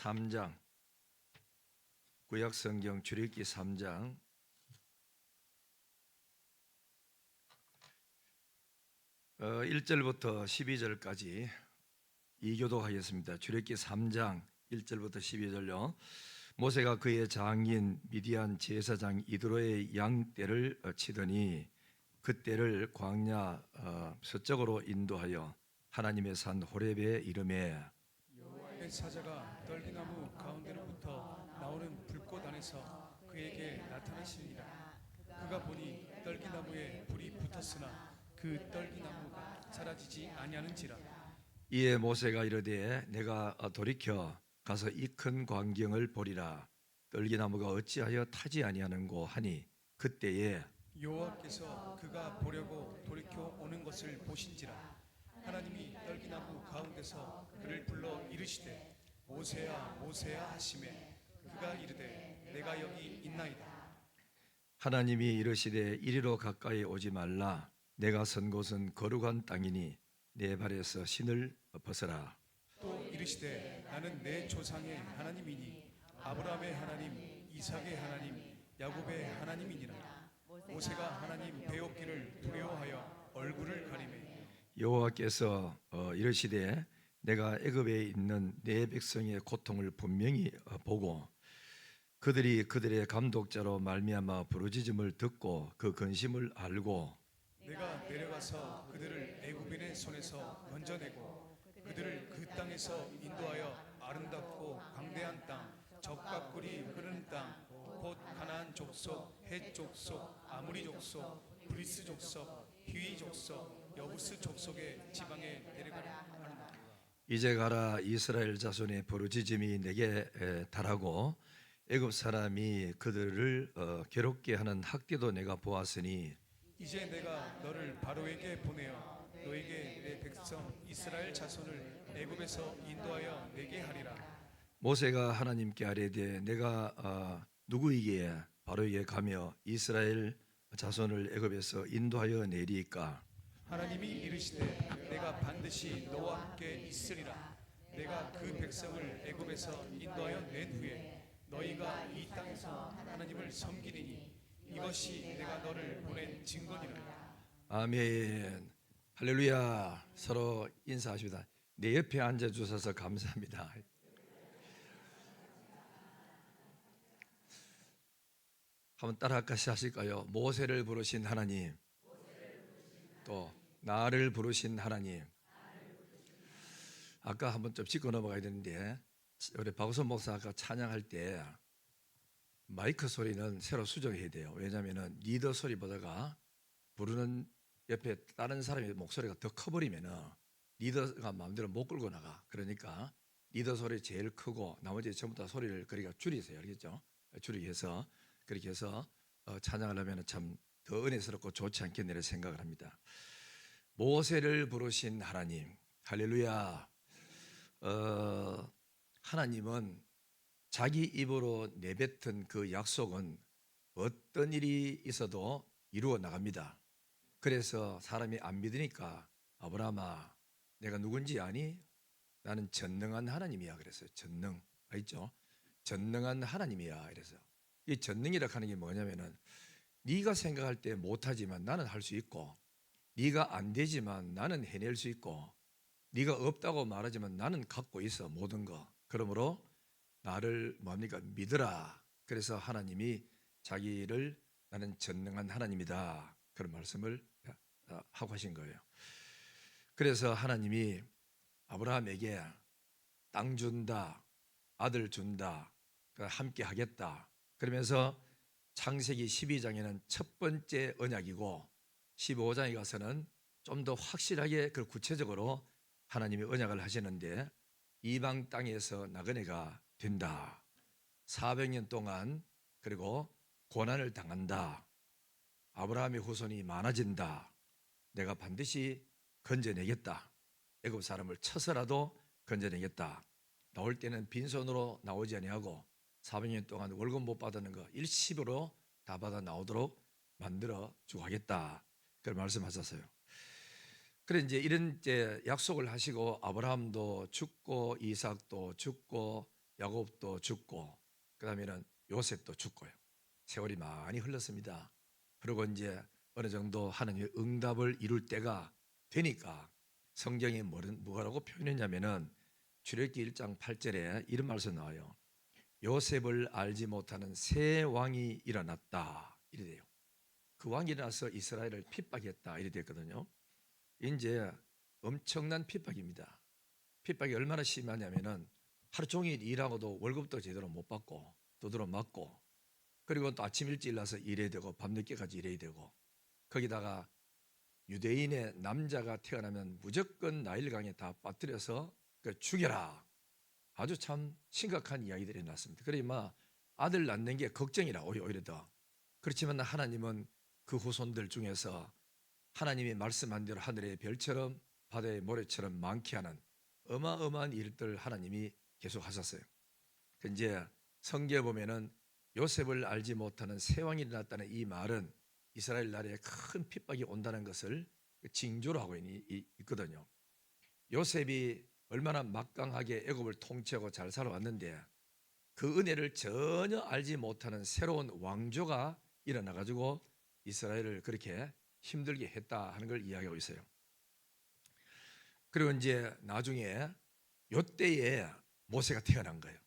3장, 구약성경 출애굽기 3장 1절부터 12절까지 이교독하겠습니다. 출애굽기 3장 1절부터 12절요. 모세가 그의 장인 미디안 제사장 이드로의 양떼를 치더니 그 떼를 광야 서쪽으로 인도하여 하나님의 산 호렙에 이르매 여호와의 사자가 떨기나무 가운데로부터 나오는 불꽃 안에서 그에게 나타나시니라. 그가 보니 떨기나무에 불이 붙었으나 그 떨기나무가 사라지지 아니하는지라. 이에 모세가 이르되 내가 돌이켜 가서 이 큰 광경을 보리라. 떨기나무가 어찌하여 타지 아니하는고 하니 그때에 여호와께서 그가 보려고 돌이켜 오는 것을 보신지라. 하나님이 떨기나무 가운데서 그를 불러 이르시되 모세야 모세야 하시매 그가 이르되 내가 여기 있나이다. 하나님이 이르시되 이리로 가까이 오지 말라. 내가 선 곳은 거룩한 땅이니 내 발에서 신을 벗어라. 또 이르시되 나는 내 조상의 하나님이니 아브라함의 하나님 이삭의 하나님 야곱의 하나님이니라. 모세가 하나님 배웠기를 두려워하여 얼굴을 가리매 여호와께서 이르시되 내가 애굽에 있는 내 백성의 고통을 분명히 보고 그들이 그들의 감독자로 말미암아 부르짖음을 듣고 그 근심을 알고 내가 내려가서 그들을 애굽인의 손에서 건져내고 그들을 그 땅에서 인도하여 아름답고 광대한 땅 젖과 꿀이 흐르는 땅 곧 가나안 족속 헷 족속 아무리 족속 브리스 족속 히위 족속 여부스 족속의 지방에 데려가려 하노라. 이제 가라. 이스라엘 자손의 부르짖음이 내게 달하고 애굽 사람이 그들을 괴롭게 하는 학대도 내가 보았으니 이제 내가 너를 바로에게 보내어 너에게 내 백성 이스라엘 자손을 애굽에서 인도하여 내게 하리라. 모세가 하나님께 아뢰되 내가 누구이기에 바로에게 가며 이스라엘 자손을 애굽에서 인도하여 내리까? 하나님이 이르시되 내가 반드시 너와 함께 있으리라. 내가 그 백성을 애굽에서 인도하여 낸 후에 너희가 이 땅에서 하나님을 섬기리니 이것이 내가 너를 보낸 증거니라. 아멘. 할렐루야. 서로 인사하십니다. 내 옆에 앉아 주셔서 감사합니다. 한번 따라 같이 하실까요? 모세를 부르신 하나님, 또 나를 부르신 하나님. 아까 한번 좀 짚고 넘어가야 되는데 우리 박우선 목사 아까 찬양할 때 마이크 소리는 새로 수정해야 돼요. 왜냐하면 리더 소리보다가 부르는 옆에 다른 사람의 목소리가 더 커버리면은 리더가 마음대로 못 끌고 나가. 그러니까 리더 소리 제일 크고 나머지 전부 다 소리를 그러니까 줄이세요. 알겠죠? 줄이게 해서 그렇게 해서 찬양을 하면 참 더 은혜스럽고 좋지 않겠느냐 생각을 합니다. 모세를 부르신 하나님, 할렐루야. 하나님은 자기 입으로 내뱉은 그 약속은 어떤 일이 있어도 이루어 나갑니다. 그래서 사람이 안 믿으니까 아브라함아 내가 누군지 아니? 나는 전능한 하나님이야. 그랬어요. 전능. 알죠? 전능한 하나님이야. 이래서 이 전능이라 하는 게 뭐냐면은 네가 생각할 때 못하지만 나는 할 수 있고 네가 안 되지만 나는 해낼 수 있고 네가 없다고 말하지만 나는 갖고 있어 모든 거. 그러므로 나를 뭡니까? 믿으라. 그래서 하나님이 자기를 나는 전능한 하나님이다. 그런 말씀을 하고 하신 거예요. 그래서 하나님이 아브라함에게 땅 준다, 아들 준다, 함께 하겠다. 그러면서 창세기 12장에는 첫 번째 언약이고 15장에 가서는 좀 더 확실하게 그 구체적으로 하나님이 언약을 하시는데 이방 땅에서 나그네가 된다. 400년 동안 그리고 고난을 당한다. 아브라함의 후손이 많아진다. 내가 반드시 건져내겠다. 애굽 사람을 쳐서라도 건져내겠다. 나올 때는 빈손으로 나오지 아니하고 400년 동안 월급 못 받는 거 일시불로 다 받아 나오도록 만들어 주고 하겠다. 그런 말씀하셨어요. 그래 이제 이런 이제 약속을 하시고 아브라함도 죽고 이삭도 죽고 야곱도 죽고 그다음에는 요셉도 죽고요. 세월이 많이 흘렀습니다. 그리고 이제 어느 정도 하나님의 응답을 이룰 때가 되니까 성경에 뭐라고 표현했냐면은 출애굽기 1장 8절에 이런 말씀 나와요. 요셉을 알지 못하는 새 왕이 일어났다 이래 돼요. 그 왕이 일어나서 이스라엘을 핍박했다 이래 됐거든요. 이제 엄청난 핍박입니다. 핍박이 얼마나 심하냐면은 하루 종일 일하고도 월급도 제대로 못 받고 두드러 맞고 그리고 또 아침 일찍 일어나서 일해야 되고 밤늦게까지 일해야 되고 거기다가 유대인의 남자가 태어나면 무조건 나일강에 다 빠뜨려서 죽여라. 아주 참 심각한 이야기들이 났습니다. 그러니 아들 낳는 게 걱정이라 오히려 더. 그렇지만 하나님은 그 후손들 중에서 하나님이 말씀한 대로 하늘의 별처럼 바다의 모래처럼 많게 하는 어마어마한 일들 하나님이 계속 하셨어요. 이제 성경에 보면은 요셉을 알지 못하는 새 왕이 일어났다는 이 말은 이스라엘 나라에 큰 핍박이 온다는 것을 징조로 하고 있거든요. 요셉이 얼마나 막강하게 애굽을 통치하고 잘 살아왔는데 그 은혜를 전혀 알지 못하는 새로운 왕조가 일어나 가지고 이스라엘을 그렇게 힘들게 했다 하는 걸 이야기하고 있어요. 그리고 이제 나중에 요때에 모세가 태어난 거예요.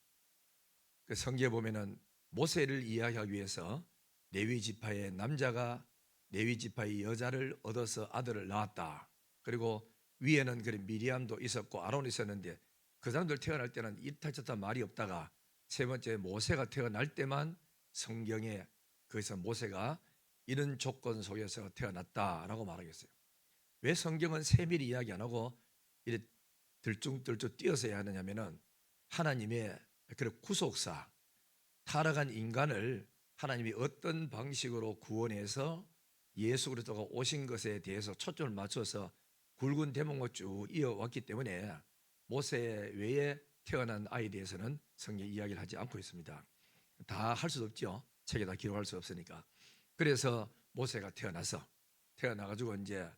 그 성경에 보면은 모세를 이야기하기 위해서 레위 지파의 남자가 레위 지파의 여자를 얻어서 아들을 낳았다. 그리고 위에는 그 미리암도 있었고 아론이 있었는데 그 사람들 태어날 때는 이타저타 말이 없다가 세 번째 모세가 태어날 때만 성경에 거기서 모세가 이런 조건 속에서 태어났다라고 말하겠어요. 왜 성경은 세밀히 이야기 안 하고 이렇게 들쭉들쭉 띄어서야 하느냐면은 하나님의 그 구속사 타락한 인간을 하나님이 어떤 방식으로 구원해서 예수 그리스도가 오신 것에 대해서 초점을 맞춰서 굵은 대목을 쭉 이어왔기 때문에 모세 외에 태어난 아이에 대해서는 성경에 이야기를 하지 않고 있습니다. 다 할 수 없죠. 책에 다 기록할 수 없으니까. 그래서 모세가 태어나가지고 이제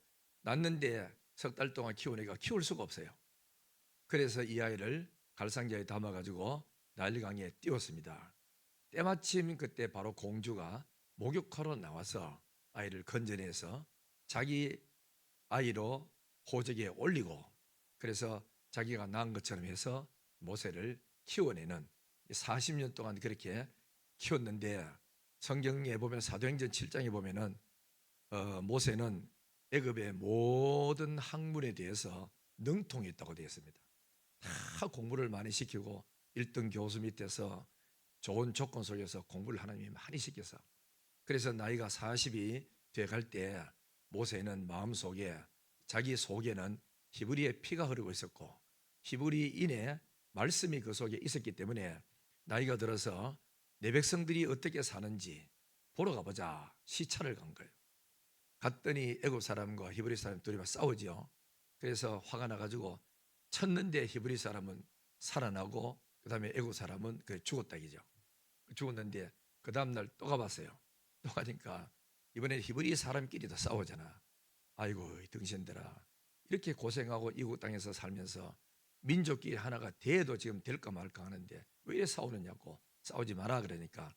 낳는데 석 달 동안 키우니까 키울 수가 없어요. 그래서 이 아이를 갈상자에 담아가지고 나일강에 띄웠습니다. 때마침 그때 바로 공주가 목욕하러 나와서 아이를 건져내서 자기 아이로 호적에 올리고 그래서 자기가 낳은 것처럼 해서 모세를 키워내는 40년 동안 그렇게 키웠는데 성경에 보면 사도행전 7장에 보면은 모세는 애굽의 모든 학문에 대해서 능통했다고 되어 있습니다. 다 공부를 많이 시키고 1등 교수 밑에서 좋은 조건 속에서 공부를 하나님이 많이 시켜서 그래서 나이가 40이 돼갈 때 모세는 마음속에 자기 속에는 히브리의 피가 흐르고 있었고 히브리인의 말씀이 그 속에 있었기 때문에 나이가 들어서 내 백성들이 어떻게 사는지 보러 가보자 시찰을 간 거예요. 갔더니 애굽 사람과 히브리 사람 둘이 막 싸우지요. 그래서 화가 나가지고 쳤는데 히브리 사람은 살아나고 그 다음에 애굽 사람은 죽었다 이죠. 죽었는데 그 다음날 또 가봤어요. 또 가니까 이번에 히브리 사람끼리도 싸우잖아. 아이고 이 등신들아 이렇게 고생하고 이국 땅에서 살면서 민족끼리 하나가 돼도 지금 될까 말까 하는데 왜 이래 싸우느냐고 싸우지 마라 그러니까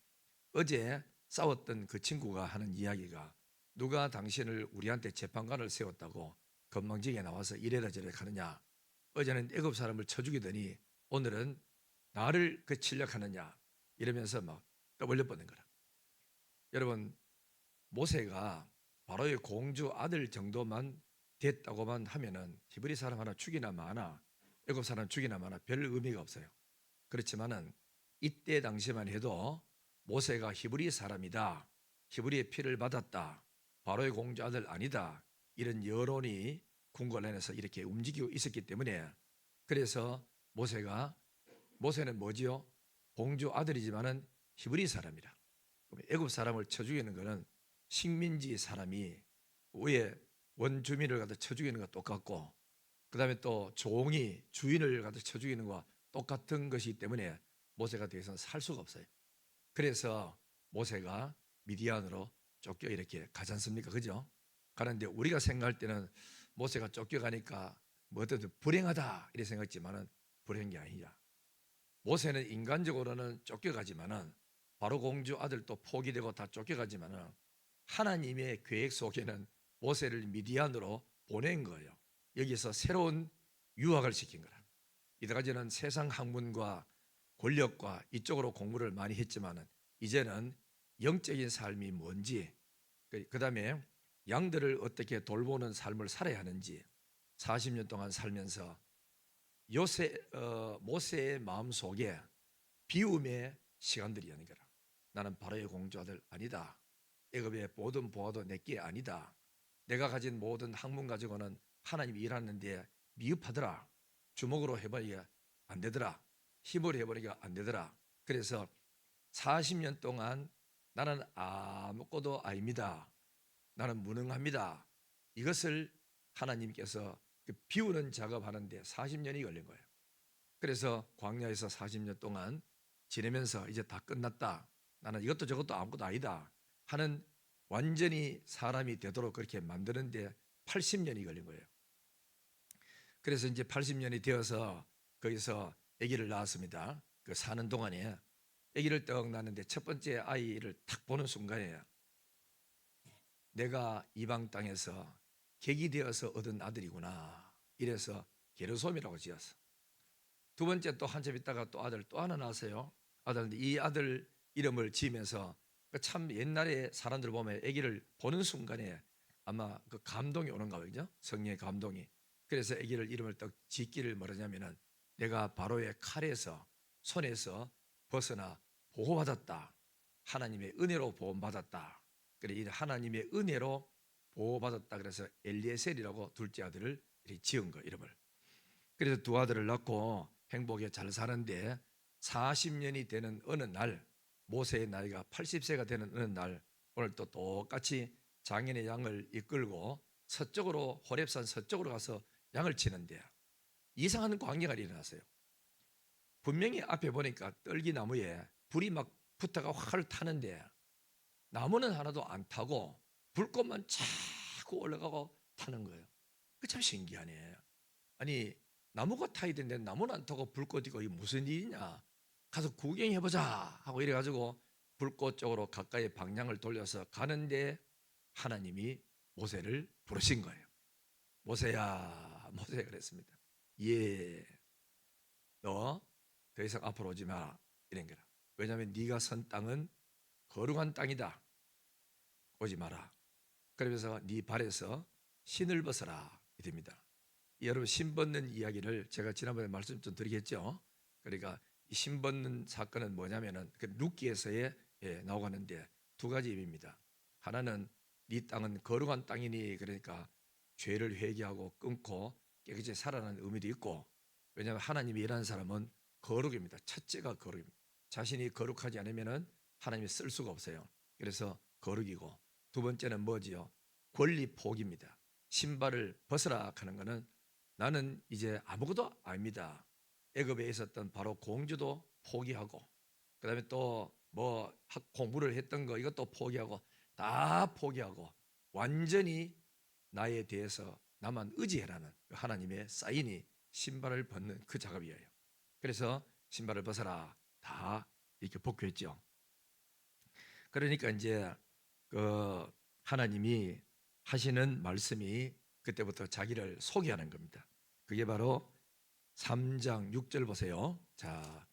어제 싸웠던 그 친구가 하는 이야기가 누가 당신을 우리한테 재판관을 세웠다고 건방지게 나와서 이래라 저래라 하느냐 어제는 애굽 사람을 쳐 죽이더니 오늘은 나를 칠력하느냐 이러면서 막 떠벌려 뻗는 거라. 여러분 모세가 바로의 공주 아들 정도만 됐다고만 하면은 히브리 사람 하나 죽이나 마나 애굽 사람 죽이나 마나 별 의미가 없어요. 그렇지만은 이때 당시만 해도 모세가 히브리 사람이다, 히브리의 피를 받았다, 바로의 공주 아들 아니다 이런 여론이 궁궐 안에서 이렇게 움직이고 있었기 때문에 그래서 모세는 뭐지요? 공주 아들이지만은 히브리 사람이라. 애굽 사람을 쳐 죽이는 것은 식민지 사람이 위에 원주민을 갖다 쳐 죽이는 것과 똑같고 그 다음에 또 종이 주인을 갖다 쳐 죽이는 것과 똑같은 것이기 때문에 모세가 더 이상 살 수가 없어요. 그래서 모세가 미디안으로 쫓겨 이렇게 가지 않습니까? 그죠? 가는데 우리가 생각할 때는 모세가 쫓겨가니까 뭐 어떤 불행하다 이렇게 생각했지만은 불행한 게 아니라 모세는 인간적으로는 쫓겨가지만은 바로 공주 아들도 포기되고 다 쫓겨가지만은 하나님의 계획 속에는 모세를 미디안으로 보낸 거예요. 여기서 새로운 유학을 시킨 거라. 이때까지는 세상 학문과 권력과 이쪽으로 공부를 많이 했지만은 이제는 영적인 삶이 뭔지, 그다음에 양들을 어떻게 돌보는 삶을 살아야 하는지 40년 동안 살면서 모세의 마음 속에 비움의 시간들이 있는 거라. 나는 바로의 공주 아들 아니다. 애굽의 모든 보화도 내게 아니다. 내가 가진 모든 학문 가지고는 하나님이 일하는데 미흡하더라. 주먹으로 해버리기가 안 되더라. 힘으로 해버리기가 안 되더라. 그래서 40년 동안 나는 아무것도 아닙니다. 나는 무능합니다. 이것을 하나님께서 비우는 작업하는데 40년이 걸린 거예요. 그래서 광야에서 40년 동안 지내면서 이제 다 끝났다. 나는 이것도 저것도 아무것도 아니다 하는 완전히 사람이 되도록 그렇게 만드는데 80년이 걸린 거예요. 그래서 이제 80년이 되어서 거기서 아기를 낳았습니다. 그 사는 동안에 아기를 떡 낳는데 첫 번째 아이를 탁 보는 순간에 내가 이방 땅에서 객이 되어서 얻은 아들이구나. 이래서 게르솜이라고 지었어. 두 번째 또 한참 있다가 또 아들 또 하나 낳았어요. 아들인데 이 아들 이름을 지으면서 참 옛날에 사람들 보면 아기를 보는 순간에 아마 그 감동이 오는가 보죠. 성령의 감동이. 그래서 아기를 이름을 딱 짓기를 뭐라냐면은 내가 바로의 칼에서 손에서 벗어나 보호받았다. 하나님의 은혜로 보호받았다. 그래 이 하나님의 은혜로 보호받았다. 그래서 엘리에셀이라고 둘째 아들을 이렇게 지은 거 이름을. 그래서 두 아들을 낳고 행복에 잘 사는데 40년이 되는 어느 날 모세의 나이가 80세가 되는 어느 날 오늘 또 똑같이 장인의 양을 이끌고 서쪽으로 호렙산 서쪽으로 가서 양을 치는데 이상한 광경이 일어났어요. 분명히 앞에 보니까 떨기나무에 불이 막 붙어가 활 타는데 나무는 하나도 안 타고 불꽃만 자꾸 올라가고 타는 거예요. 그 참 신기하네. 아니 나무가 타야 되는데 나무는 안 타고 불꽃이 이거 무슨 일이냐? 가서 구경해보자 하고 이래가지고 불꽃 쪽으로 가까이 방향을 돌려서 가는데 하나님이 모세를 부르신 거예요. 모세야, 모세야 그랬습니다. 예, 너 더 이상 앞으로 오지 마 이런 거라. 왜냐하면 네가 선 땅은 거룩한 땅이다. 오지 마라. 그러면서 네 발에서 신을 벗어라 이됩니다. 여러분 신 벗는 이야기를 제가 지난번에 말씀 좀 드리겠죠. 그러니까 이 신 벗는 사건은 뭐냐면은 그 룻기에서의 나오는데 두 가지 의미입니다. 하나는 네 땅은 거룩한 땅이니 그러니까 죄를 회개하고 끊고 깨끗이 살아나는 의미도 있고 왜냐하면 하나님이 일하는 사람은 거룩입니다. 첫째가 거룩입니다. 자신이 거룩하지 않으면은 하나님이 쓸 수가 없어요. 그래서 거룩이고 두 번째는 뭐지요? 권리 포기입니다. 신발을 벗으라 하는 것은 나는 이제 아무것도 아닙니다. 애굽에 있었던 바로 공주도 포기하고 그다음에 또 뭐 공부를 했던 거 이것도 포기하고 다 포기하고 완전히 나에 대해서 나만 의지해라는 하나님의 사인이 신발을 벗는 그 작업이에요. 그래서 신발을 벗어라 다 이렇게 복귀했죠. 그러니까 이제 그 하나님이 하시는 말씀이 그때부터 자기를 소개하는 겁니다. 그게 바로 3장 6절 보세요. 자,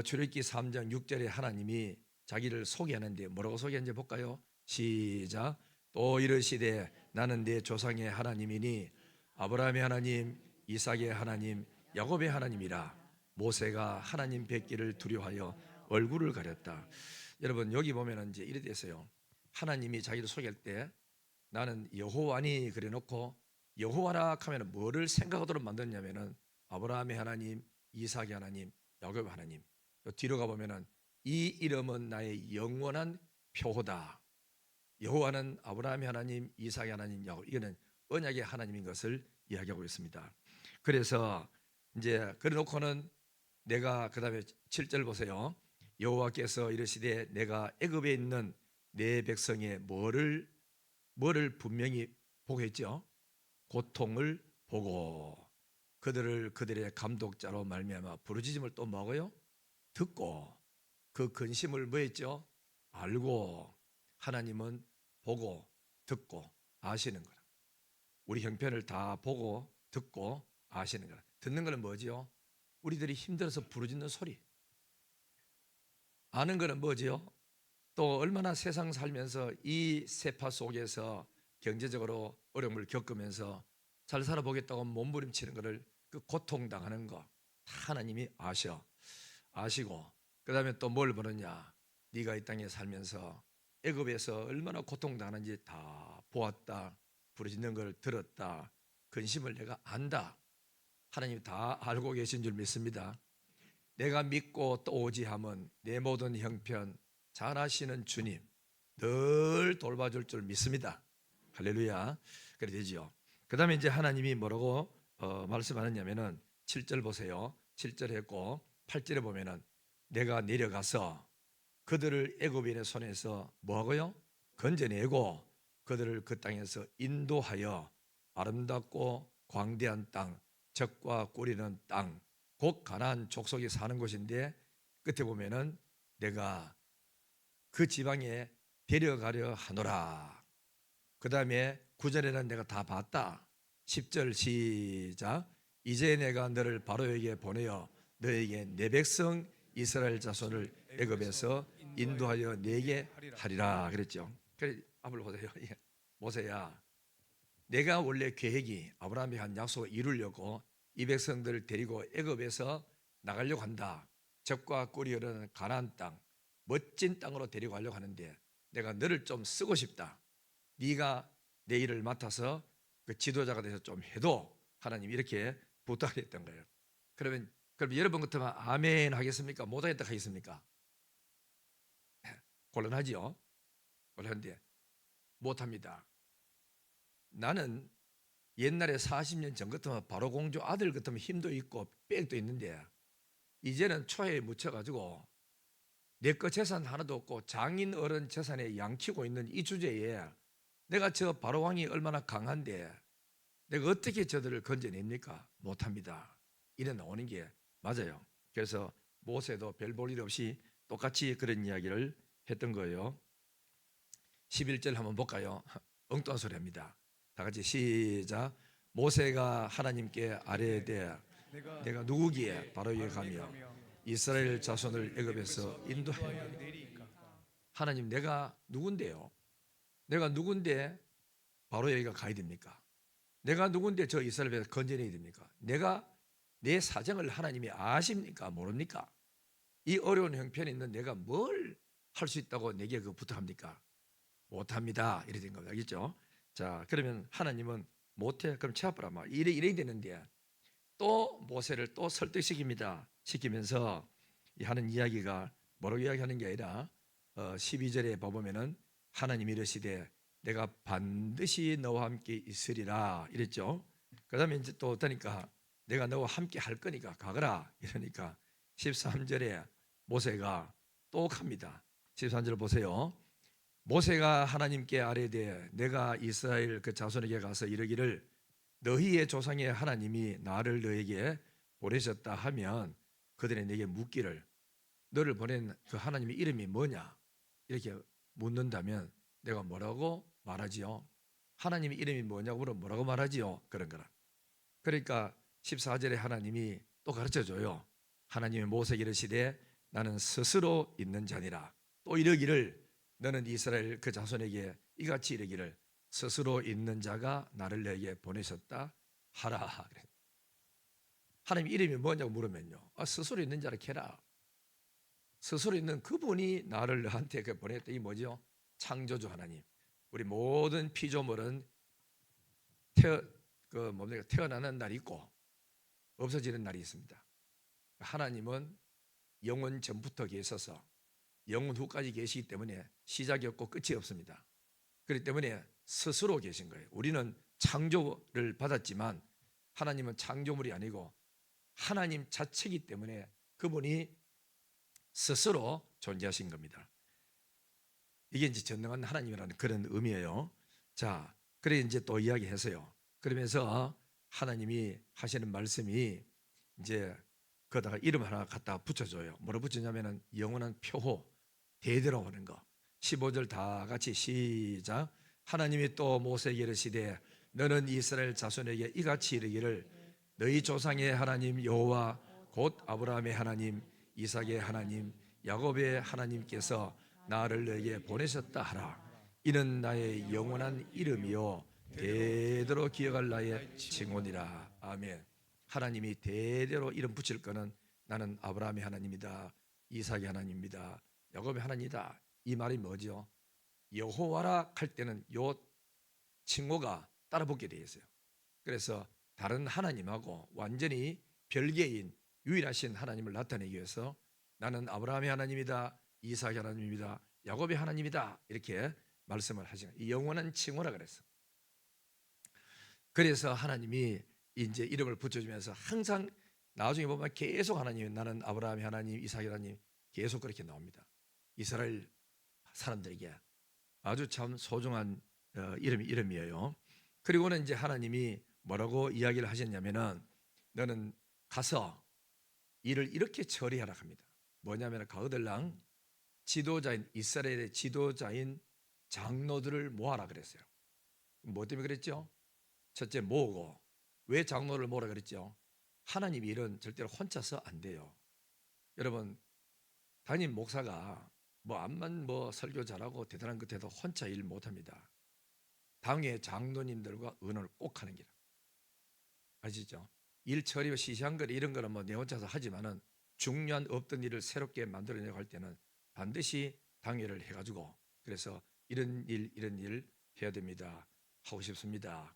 출애굽기 3장 6절에 하나님이 자기를 소개하는데 뭐라고 소개하는지 볼까요? 시작. 또 이르시되 나는 네 조상의 하나님이니 아브라함의 하나님, 이삭의 하나님, 야곱의 하나님이라. 모세가 하나님 뵙기를 두려워하여 얼굴을 가렸다. 여러분 여기 보면은 이제 이래 됐어요. 하나님이 자기를 소개할 때 나는 여호와니 그래놓고 여호와라 하면 뭐를 생각하도록 만들었냐면은 아브라함의 하나님, 이삭의 하나님, 야곱의 하나님. 뒤로 가보면은 이 이름은 나의 영원한 표호다. 여호와는 아브라함의 하나님, 이삭의 하나님, 야곱. 이거는 언약의 하나님인 것을 이야기하고 있습니다. 그래서 이제 그래놓고는 내가 그다음에 7절 보세요. 여호와께서 이르시되 내가 애굽에 있는 내 백성의 뭐를 분명히 보고 했죠. 고통을 보고 그들을 그들의 감독자로 말미암아 부르짖음을 또 먹어요? 듣고 그 근심을 뭐했죠? 알고. 하나님은 보고 듣고 아시는 거라. 우리 형편을 다 보고 듣고 아시는 거라. 듣는 거는 뭐지요? 우리들이 힘들어서 부르짖는 소리. 아는 거는 뭐지요? 또 얼마나 세상 살면서 이 세파 속에서 경제적으로 어려움을 겪으면서 잘 살아보겠다고 몸부림치는 것을 그 고통당하는 거 다 하나님이 아시고 그 다음에 또 뭘 보느냐, 네가 이 땅에 살면서 애굽에서 얼마나 고통당하는지 다 보았다, 부르짖는 걸 들었다, 근심을 내가 안다. 하나님이 다 알고 계신 줄 믿습니다. 내가 믿고 또 오지함은 내 모든 형편 잘 아시는 주님 늘 돌봐줄 줄 믿습니다. 할렐루야. 그래 되지요. 그 다음에 이제 하나님이 뭐라고 말씀하느냐면은 7절 보세요. 7절 했고 8절에 보면은 내가 내려가서 그들을 애굽인의 손에서 뭐하고요? 건져내고 그들을 그 땅에서 인도하여 아름답고 광대한 땅, 젖과 꿀이는 땅, 곧 가나안 족속이 사는 곳인데 끝에 보면은 내가 그 지방에 데려가려 하노라. 그 다음에 9절에는 내가 다 봤다. 10절 시작. 이제 내가 너를 바로에게 보내어 너에게 내 백성 이스라엘 자손을 애굽에서 인도하여 내게 하리라 그랬죠. 그래 앞을 보세요. 모세야, 내가 원래 계획이 아브라함이 한 약속을 이루려고 이 백성들을 데리고 애굽에서 나가려고 한다. 젖과 꿀이 흐르는 가나안 땅, 멋진 땅으로 데리고 가려고 하는데 내가 너를 좀 쓰고 싶다. 네가 내 일을 맡아서 그 지도자가 돼서 좀 해도 하나님이 이렇게 부탁했던 거예요. 그럼 여러분 같으면 아멘 하겠습니까? 못하겠다 하겠습니까? 곤란하지요. 곤란한데 못합니다. 나는 옛날에 40년 전 같으면 바로 공주 아들 같으면 힘도 있고 빽도 있는데 이제는 초에 묻혀가지고 내 거 재산 하나도 없고 장인 어른 재산에 양치고 있는 이 주제에 내가 저 바로 왕이 얼마나 강한데 내가 어떻게 저들을 건져냅니까? 못합니다. 이래 나오는 게 맞아요. 그래서 모세도 별 볼 일 없이 똑같이 그런 이야기를 했던 거예요. 11절 한번 볼까요? 엉뚱한 소리 합니다. 다 같이 시작. 모세가 하나님께 아뢰되 내가 누구기에 바로에게 가며 이스라엘 자손을 애굽에서 인도하였느니. 하나님, 내가 누군데요? 내가 누군데 바로에게 가야 됩니까? 내가 누군데 저 이스라엘에서 건져내야 됩니까? 내가 내 사정을 하나님이 아십니까? 모릅니까? 이 어려운 형편에 있는 내가 뭘 할 수 있다고 내게 그 부탁합니까? 못합니다. 이래 된 겁니다. 알겠죠? 자, 그러면 하나님은 못해. 그럼 체압하라. 막 이래 되는데 또 모세를 또 설득시킵니다. 시키면서 하는 이야기가 뭐라고 이야기하는 게 아니라 12절에 보면은 하나님이 이르시되 내가 반드시 너와 함께 있으리라 이랬죠. 그 다음에 이제 또 어떠니까 내가 너와 함께 할 거니까 가거라 이러니까 13절에 모세가 또 갑니다. 13절 보세요. 모세가 하나님께 아뢰되 내가 이스라엘 그 자손에게 가서 이르기를 너희의 조상의 하나님이 나를 너에게 보내셨다 하면 그들이 내게 묻기를 너를 보낸 그 하나님의 이름이 뭐냐 이렇게 묻는다면 내가 뭐라고 말하지요? 하나님의 이름이 뭐냐고 물으면 뭐라고 말하지요? 그런 거라. 그러니까 14절에 하나님이 또 가르쳐줘요. 하나님의 모세에게 이르시되 나는 스스로 있는 자니라. 또 이르기를 너는 이스라엘 그 자손에게 이같이 이르기를 스스로 있는 자가 나를 내게 보내셨다 하라. 하나님 이름이 뭐냐고 물으면요, 스스로 있는 자라 캐라. 스스로 있는 그분이 나를 너한테 보냈다. 이 뭐죠? 창조주 하나님. 우리 모든 피조물은 태어나는 날이 있고 없어지는 날이 있습니다. 하나님은 영원 전부터 계셔서 영원 후까지 계시기 때문에 시작이 없고 끝이 없습니다. 그렇기 때문에 스스로 계신 거예요. 우리는 창조를 받았지만 하나님은 창조물이 아니고 하나님 자체이기 때문에 그분이 스스로 존재하신 겁니다. 이게 이제 전능한 하나님이라는 그런 의미예요. 자, 그래 이제 또 이야기해서요. 그러면서 하나님이 하시는 말씀이 이제 거기다가 이름 하나 갖다 붙여줘요. 뭐로 붙이냐면은 영원한 표호, 대대로 오는 거. 15절 다 같이 시작. 하나님이 또 모세에게 이르시되 너는 이스라엘 자손에게 이같이 이르기를 너희 조상의 하나님 여호와 곧 아브라함의 하나님, 이삭의 하나님, 야곱의 하나님께서 나를 너에게 보내셨다 하라. 이는 나의 영원한 이름이요 대대로 기억할 나의 칭호니라. 아멘. 하나님이 대대로 이름 붙일 거는 나는 아브라함의 하나님이다, 이삭의 하나님이다, 야곱의 하나님이다. 이 말이 뭐죠? 여호와라 할 때는 요 칭호가 따라 붙게 되어 있어요. 그래서 다른 하나님하고 완전히 별개인 유일하신 하나님을 나타내기 위해서 나는 아브라함의 하나님이다, 이삭의 하나님이다, 야곱의 하나님이다 이렇게 말씀을 하죠. 이 영원한 칭호라 그랬어. 그래서 하나님이 이제 이름을 붙여주면서 항상 나중에 보면 계속 하나님, 나는 아브라함의 하나님, 이삭의 하나님 계속 그렇게 나옵니다. 이스라엘 사람들에게 아주 참 소중한 이름이에요. 그리고는 이제 하나님이 뭐라고 이야기를 하셨냐면은 너는 가서 일을 이렇게 처리하라 합니다. 뭐냐면 가그들랑 지도자인 이스라엘의 지도자인 장로들을 모아라 그랬어요. 뭐 때문에 그랬죠? 첫째 모으고. 왜 장로를 모으라 그랬죠? 하나님 일은 절대로 혼자서 안 돼요. 여러분 담임 목사가 뭐 암만 뭐 설교 잘하고 대단한 것 해도 혼자 일 못합니다. 당의 장로님들과 의논을 꼭 하는 기라. 아시죠? 일 처리 시시한 거 이런 거는 뭐 내 혼자서 하지만은 중요한 없던 일을 새롭게 만들어내고 할 때는 반드시 당회를 해가지고 그래서 이런 일 해야 됩니다. 하고 싶습니다.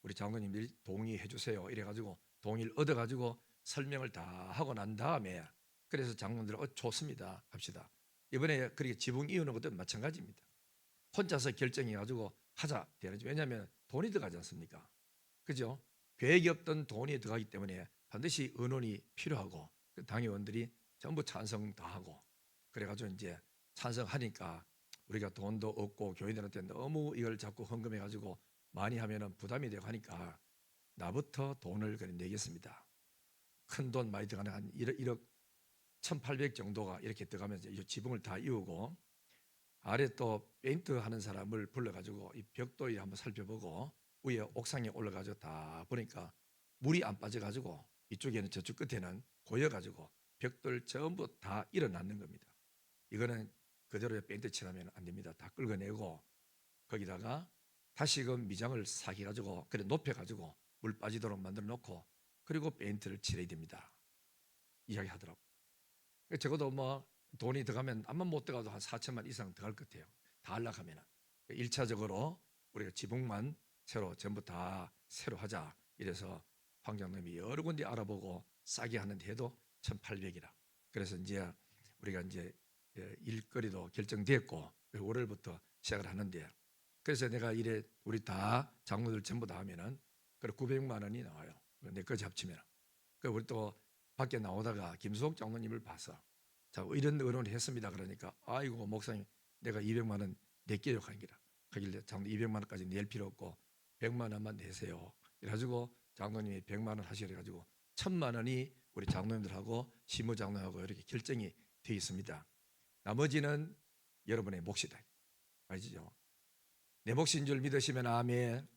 우리 장로님들이 동의해 주세요. 이래가지고 동의를 얻어가지고 설명을 다 하고 난 다음에 그래서 장로님들 좋습니다. 합시다. 이번에 그렇게 지붕 이우는 것도 마찬가지입니다. 혼자서 결정해가지고 하자 되는지. 왜냐하면 돈이 들어가지 않습니까? 그죠? 계획이 없던 돈이 들어가기 때문에 반드시 의논이 필요하고 그 당의원들이 전부 찬성 다 하고 그래가지고 이제 찬성하니까 우리가 돈도 없고 교인들한테 너무 이걸 자꾸 헌금해가지고 많이 하면은 부담이 되고 하니까 나부터 돈을 내겠습니다. 큰 돈 많이 들어가는 한 1억 1,800 정도가 이렇게 들어가면서 이 지붕을 다 이우고 아래 또 페인트 하는 사람을 불러가지고 이 벽돌이 한번 살펴보고 위에 옥상에 올라가서 다 보니까 물이 안 빠져가지고 이쪽에는 저쪽 끝에는 고여가지고 벽돌 전부 다 일어나는 겁니다. 이거는 그대로 페인트 칠하면 안 됩니다. 다 긁어내고 거기다가 다시금 미장을 사기가지고 그래 높여가지고 물 빠지도록 만들어 놓고 그리고 페인트를 칠해야 됩니다. 이야기하더라고. 적어도 뭐 돈이 들어가면 암만 못 들어가도 한 4천만 이상 들어갈 것 같아요. 다 하려고 하면 1차적으로 우리가 지붕만 새로 전부 다 새로 하자 이래서 황장님이 여러 군데 알아보고 싸게 하는데 해도 1,800이라. 그래서 이제 우리가 이제 일거리도 결정됐고 월요일부터 시작을 하는데 그래서 내가 이래 우리 다 장로들 전부 다 하면은 그래 900만 원이 나와요. 내 거지 합치면. 그 우리 또 밖에 나오다가 김수옥 장로님을 봐서 자 이런 의논을 했습니다. 그러니까 아이고 목사님 내가 200만 원 낼게요 하기라. 하길래 장로 200만 원까지 낼 필요 없고 100만 원만 내세요. 그래가지고 장로님이 100만 원 하시려 가지고 1,000만 원이 우리 장로님들하고 시무 장로하고 이렇게 결정이 되어 있습니다. 나머지는 여러분의 몫이다. 아시죠? 내 몫인 줄 믿으시면 아멘.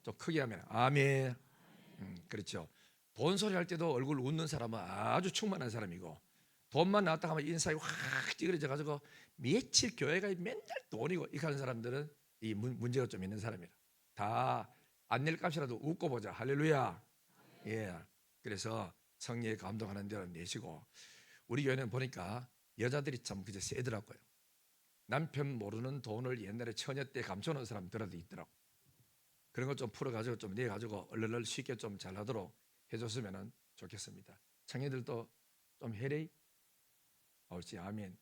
좀 크게 하면 아멘. 그렇죠. 돈 소리 할 때도 얼굴 웃는 사람은 아주 충만한 사람이고 돈만 나왔다 하면 인상이 확 찌그러져 가지고 며칠 교회가 맨날 돈이고 이렇게 하는 사람들은 이 문제가 좀 있는 사람이라. 다 안 낼 값이라도 웃고 보자. 할렐루야. 예. 그래서 성령의 감동하는 대로 내시고 우리 교회는 보니까 여자들이 참 그저 세더라고요. 남편 모르는 돈을 옛날에 처녀 때 감춰놓은 사람 들어도 있더라고. 그런 거 좀 풀어가지고 좀 내가지고 얼른 쉽게 좀 잘하도록 해줬으면 좋겠습니다. 청년들도 좀 해래. 옳지 아멘.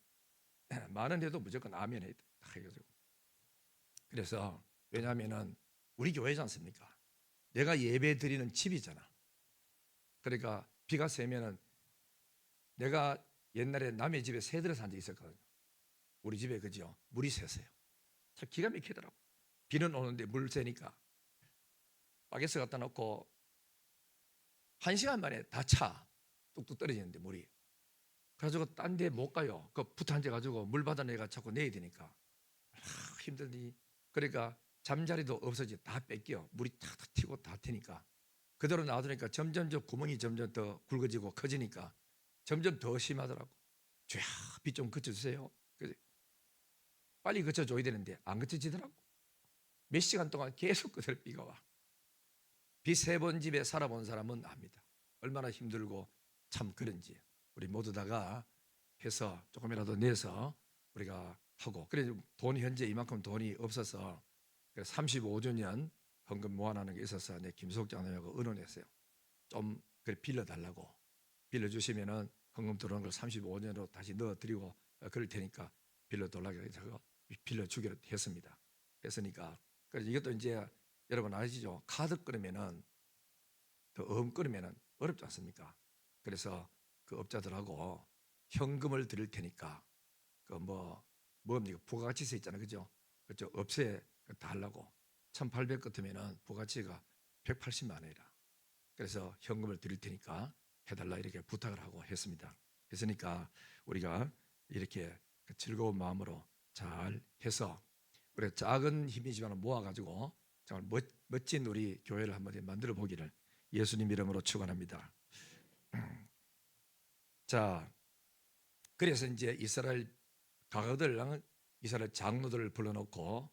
많은 데도 무조건 아멘 해가지고. 그래서 왜냐하면은 우리 교회지 않습니까? 내가 예배 드리는 집이잖아. 그러니까 비가 새면은 내가 옛날에 남의 집에 새들어 산 적 있었거든요. 우리 집에 그죠? 물이 새서요. 참 기가 막히더라고. 비는 오는데 물 새니까 바게스 갖다 놓고 1시간 만에 다 차. 뚝뚝 떨어지는데 물이. 그래가지고 딴 데 못 가요. 그 붙어 앉아가지고 물 받아내가 자꾸 내야 되니까. 힘들니. 그러니까 잠자리도 없어지 다 뺏겨. 물이 탁탁 튀고 다 튀니까. 그대로 놔두니까 점점 저 구멍이 점점 더 굵어지고 커지니까 점점 더 심하더라고. 쫙 비 좀 그쳐주세요. 그래서 빨리 그쳐줘야 되는데 안 그쳐지더라고. 몇 시간 동안 계속 그대로 비가 와. 비 3번 집에 살아본 사람은 압니다. 얼마나 힘들고 참 그런지. 우리 모두 다가 해서 조금이라도 내서 우리가 하고, 그래 돈 현재 이만큼 돈이 없어서 35주년 헌금 모아놓는 게 있어서 내 김수옥 장로님하고 의논했어요. 좀 그래 빌려달라고. 빌려주시면은 헌금 들어오는 걸 35년으로 다시 넣어드리고 그럴 테니까 빌려달라고 해서 빌려주기로 했습니다. 했으니까 그래서 이것도 이제 여러분 아시죠? 카드 끊으면은 더 끊으면은 어렵지 않습니까? 그래서 그 업자들하고 현금을 드릴 테니까 그 뭡니까 부가가치세 있잖아요, 그죠? 그죠? 없애 다 하려고 1,800 같으면은 부가가치가 180만 원이라. 그래서 현금을 드릴 테니까 해달라 이렇게 부탁을 하고 했습니다. 했으니까 우리가 이렇게 즐거운 마음으로 잘 해서 우리 작은 힘이지만 모아가지고 정말 멋진 우리 교회를 한번 만들어 보기를 예수님 이름으로 축원합니다. 자, 그래서 이제 이스라엘 가가들랑 이스라엘 장로들을 불러놓고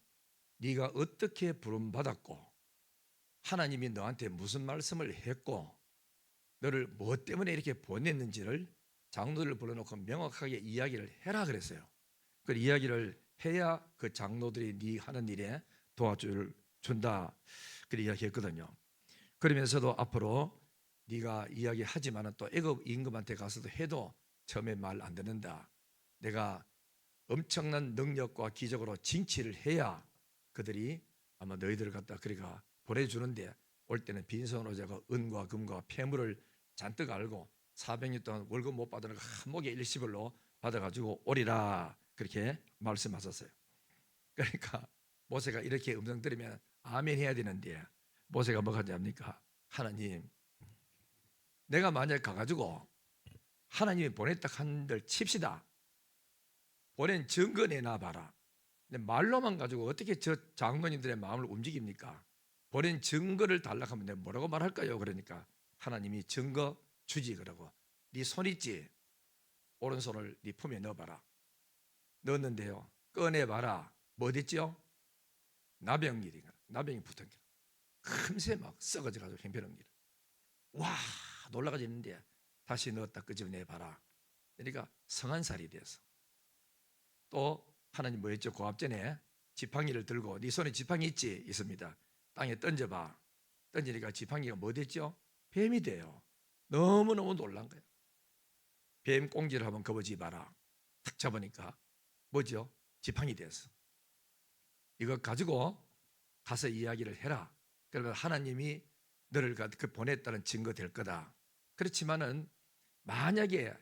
네가 어떻게 부름 받았고 하나님이 너한테 무슨 말씀을 했고 너를 뭐 때문에 이렇게 보냈는지를 장로들을 불러놓고 명확하게 이야기를 해라 그랬어요. 그 이야기를 해야 그 장로들이 네 하는 일에 도와준다 그렇게 이야기했거든요. 그러면서도 앞으로 네가 이야기하지만 또 애굽 임금한테 가서도 해도 처음에 말 안 듣는다. 내가 엄청난 능력과 기적으로 징치를 해야 그들이 아마 너희들을 갖다 그리가 보내주는데 올 때는 빈손으로 제가 은과 금과 폐물을 잔뜩 알고 400년 동안 월급 못 받는 거 한 목에 일시불로 받아가지고 오리라 그렇게 말씀하셨어요. 그러니까 모세가 이렇게 음성 들으면 아멘 해야 되는데 모세가 뭐가 합니까? 하나님, 내가 만약 가가지고 하나님이 보냈다 한들 칩시다. 보낸 증거 내놔 봐라. 근데 말로만 가지고 어떻게 저 장로님들의 마음을 움직입니까? 보낸 증거를 달라고 하면 내가 뭐라고 말할까요? 그러니까 하나님이 증거 주지 그러고 네 손 있지? 오른손을 네 품에 넣어봐라. 넣었는데요. 꺼내봐라. 뭐 됐죠? 나병일이가 나병이 붙은 게 금세 막 썩어져가지고 형편없는 와 놀라가지고 있는데 다시 넣었다 끄집어내봐라. 그러니까 성한살이 돼서 또 하나님 뭐였죠? 고압전에 지팡이를 들고 네 손에 지팡이 있지? 있습니다. 땅에 던져봐. 던지니까 지팡이가 뭐 됐죠? 뱀이 돼요. 너무너무 놀란 거예요. 뱀 꽁지를 한번 겁어지 봐라. 탁 잡으니까 뭐죠? 지팡이 됐어. 이거 가지고 가서 이야기를 해라. 그러면 하나님이 너를 보냈다는 증거 될 거다. 그렇지만은 만약에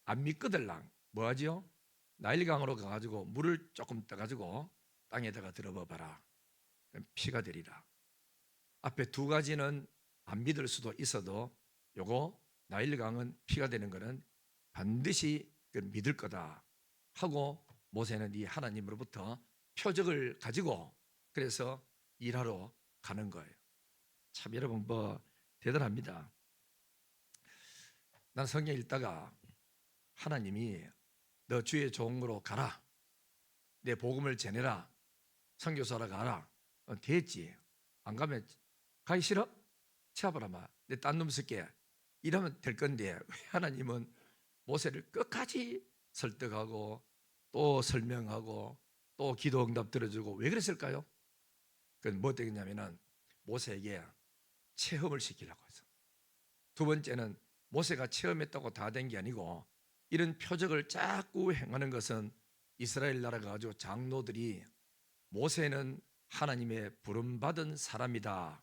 안 믿거들랑 뭐하죠? 나일강으로 가가지고 물을 조금 떠가지고 땅에다가 들어봐 봐라. 피가 되리라. 앞에 두 가지는 안 믿을 수도 있어도 요거 나일강은 피가 되는 거는 반드시 믿을 거다 하고 모세는 이 하나님으로부터 표적을 가지고 그래서 일하러 가는 거예요. 참 여러분 대단합니다. 난 성경 읽다가 하나님이 너 주의 종으로 가라. 내 복음을 전해라. 선교사로 가라. 됐지. 안 가면 가기 싫어? 치아봐라. 내 딴 놈 쓸게. 이러면 될 건데 왜 하나님은 모세를 끝까지 설득하고 또 설명하고 또 기도 응답 들어주고 왜 그랬을까요? 그건 뭐 되겠냐면은 모세에게 체험을 시키려고 해서. 두 번째는 모세가 체험했다고 다 된 게 아니고 이런 표적을 자꾸 행하는 것은 이스라엘 나라가 가지고 장로들이 모세는 하나님의 부름받은 사람이다.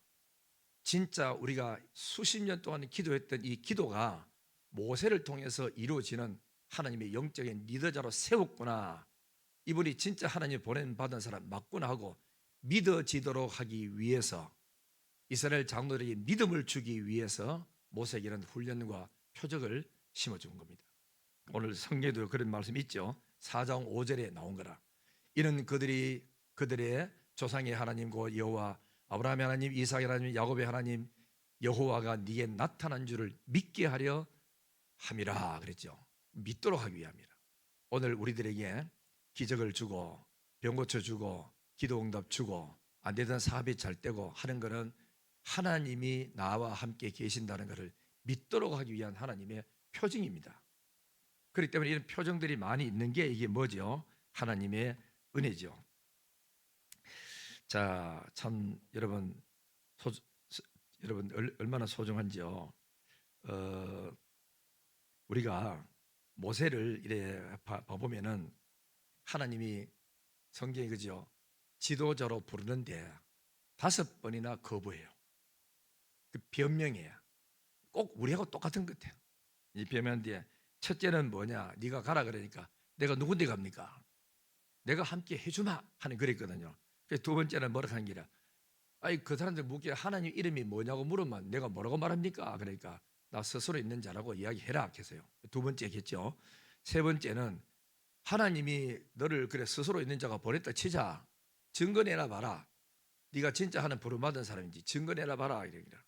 진짜 우리가 수십 년 동안 기도했던 이 기도가 모세를 통해서 이루어지는 하나님의 영적인 리더자로 세웠구나. 이분이 진짜 하나님 보낸받은 사람 맞구나 하고 믿어지도록 하기 위해서 이스라엘 장로들에게 믿음을 주기 위해서 모세에게 이런 훈련과 표적을 심어준 겁니다. 오늘 성경에도 그런 말씀 있죠. 4장 5절에 나온 거라. 이는 그들의 조상의 하나님과 여호와 아브라함의 하나님, 이삭의 하나님, 야곱의 하나님 여호와가 네게 나타난 줄을 믿게 하려 함이라 그랬죠. 믿도록 하기 위함이라. 오늘 우리들에게 기적을 주고 병 고쳐주고 기도응답 주고 안 되던 사업이 잘 되고 하는 것은 하나님이 나와 함께 계신다는 것을 믿도록 하기 위한 하나님의 표징입니다. 그렇기 때문에 이런 표정들이 많이 있는 게 이게 뭐죠? 하나님의 은혜죠. 자, 참 여러분 얼마나 소중한지요. 우리가 모세를 이래 봐보면은 하나님이 성경에 그죠? 지도자로 부르는데 5번이나 거부해요. 그 변명해요. 꼭 우리하고 똑같은 것 같아요. 이 변명 뒤에 첫째는 뭐냐? 네가 가라 그러니까 내가 누군데 갑니까? 내가 함께 해주마 하는 그랬거든요. 그래서 두 번째는 뭐라 하는 기라. 아니 그 사람들 묻기에 하나님 이름이 뭐냐고 물으면 내가 뭐라고 말합니까? 그러니까 나 스스로 있는 자라고 이야기해라 했어요. 두 번째 했죠. 세 번째는 하나님이 너를 그래 스스로 있는 자가 보냈다 치자. 증거내라 봐라. 네가 진짜 하는 부름받은 사람인지 증거내라 봐라 이러니라.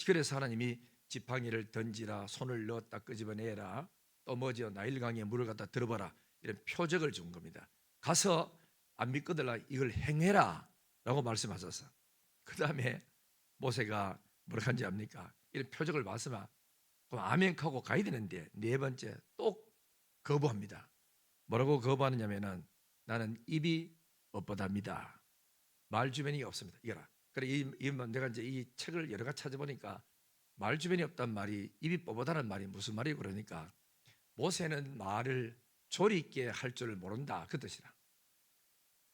그래서 하나님이 지팡이를 던지라, 손을 넣었다 끄집어내라, 또 뭐지요? 나일강에 물을 갖다 들어봐라, 이런 표적을 준 겁니다. 가서 안 믿거들라 이걸 행해라 라고 말씀하셨어. 그 다음에 모세가 뭐라 한지 압니까? 이런 표적을 봤으면 그럼 아멘하고 가야 되는데 네 번째 또 거부합니다. 뭐라고 거부하느냐면은 나는 입이 뻣뻣합니다. 말 주변이 없습니다. 이거라. 그래 내가 이제 이 책을 여러 가지 찾아보니까 말 주변이 없단 말이 입이 뻣뻣하는 말이 무슨 말이고 그러니까 모세는 말을 조리 있게 할 줄 모른다 그 뜻이라.